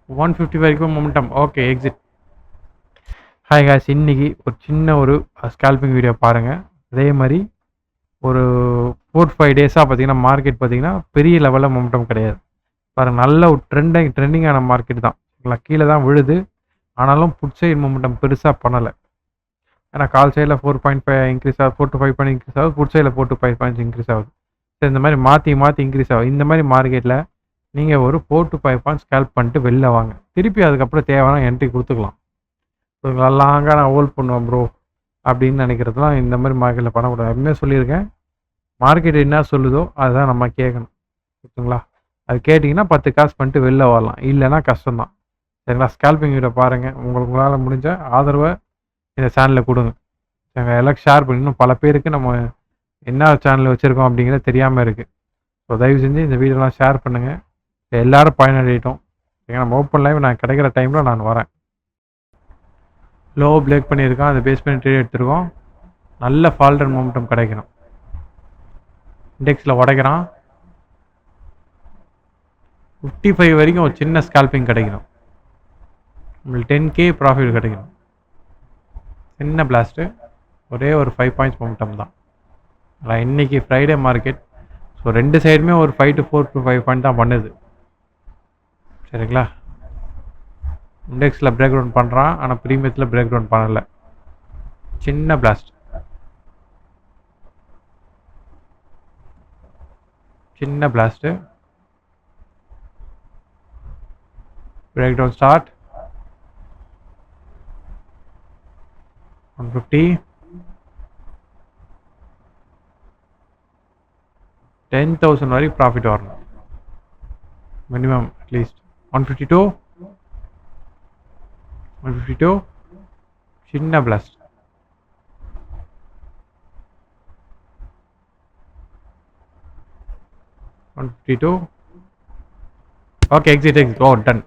150 வரைக்கும் momentum. Okay exit. Hi guys, இன்னைக்கு ஒரு சின்ன ஒரு ஸ்கால்பிங் வீடியோ பாருங்கள். அதே மாதிரி ஒரு 4-5 டேஸாக பார்த்தீங்கன்னா மார்க்கெட் பார்த்தீங்கன்னா பெரிய லெவலில் மொமெண்டம் கிடையாது. பாருங்கள், நல்ல ஒரு ட்ரெண்டிங்கான மார்க்கெட் தான். கீழே தான் விழுது. ஆனாலும் புட் சைடு மொமெண்டம் பெருசாக பண்ணலை. ஏன்னா கால் சைடில் 4.5 இன்க்ரீஸ் ஆகுது, 4 to 5 பாயிண்ட் இன்க்ரீஸ் ஆகுது, புட் சைடில் 4 to 5 பாயிண்ட்ஸ் இன்க்ரீஸ் ஆகுது. ஸோ இந்த மாதிரி மாற்றி இன்க்ரீஸ் ஆகும். இந்த மாதிரி மார்க்கெட்டில் நீங்கள் ஒரு 4 to 5 பாயிண்ட்ஸ் ஸ்கேல்ப் பண்ணிட்டு வெளில வாங்க. திருப்பி அதுக்கப்புறம் தேவையான என்ட்ரி கொடுத்துக்கலாம். லாங்காக நான் ஹோல்ட் பண்ணுவேன் ப்ரோ அப்படின்னு நினைக்கிறதுலாம் இந்த மாதிரி மார்க்கெட்டில் பண்ணக்கூடாது. எப்பவுமே சொல்லியிருக்கேன், மார்க்கெட் என்ன சொல்லுதோ அதுதான் நம்ம கேட்கணும். ஓகேங்களா? அது கேட்டிங்கன்னா 10 காசு பண்ணிட்டு வெளில வரலாம், இல்லைன்னா கஷ்டம்தான். சரிங்களா? ஸ்கேல்பிங் வீடியோ பாருங்கள். உங்களால் முடிஞ்ச ஆதரவை இந்த சேனலில் கொடுங்க. சரிங்களா? எல்லாம் ஷேர் பண்ணி இன்னும் பல பேருக்கு நம்ம என்ன சேனல் வச்சுருக்கோம் அப்படிங்கிறது தெரியாமல் இருக்குது. ஸோ தயவு செஞ்சு இந்த வீடியோலாம் ஷேர் பண்ணுங்கள். எல்லோரும் பயனடையிட்டோம். நம்ம ஓப்பன் லைவ் நான் கிடைக்கிற டைமில் நான் வரேன். லோ பிரேக் பண்ணியிருக்கோம், அதை பேஸ் பண்ணி ட்ரேட் எடுத்துருக்கோம். நல்ல ஃபால்டர் மொமெண்டம் கிடைக்கணும். இண்டெக்ஸில் உடைக்கிறான். 55 வரைக்கும் ஒரு சின்ன ஸ்கால்பிங் கிடைக்கணும். உங்களுக்கு 10K ப்ராஃபிட் கிடைக்கணும். சின்ன பிளாஸ்ட்டு, ஒரே ஒரு 5 பாயிண்ட்ஸ் மொமெண்டம் தான். ஆனால் இன்றைக்கி ஃப்ரைடே மார்க்கெட். ஸோ ரெண்டு சைடுமே ஒரு 5 to 4 to 5 பாயிண்ட் தான் பண்ணுது. சரிங்களா? இண்டெக்ஸில் பிரேக் டவுன் பண்ணுறான், ஆனால் ப்ரீமியத்தில் பிரேக் டவுன் பண்ணலை. சின்ன பிளாஸ்ட், சின்ன பிளாஸ்ட்டு. பிரேக் டவுன் ஸ்டார்ட் 150, 10,000 வரை ப்ராஃபிட் வரணும் மினிமம். அட்லீஸ்ட் 152 சின்ன blast. 152. Okay, exit. Oh ton.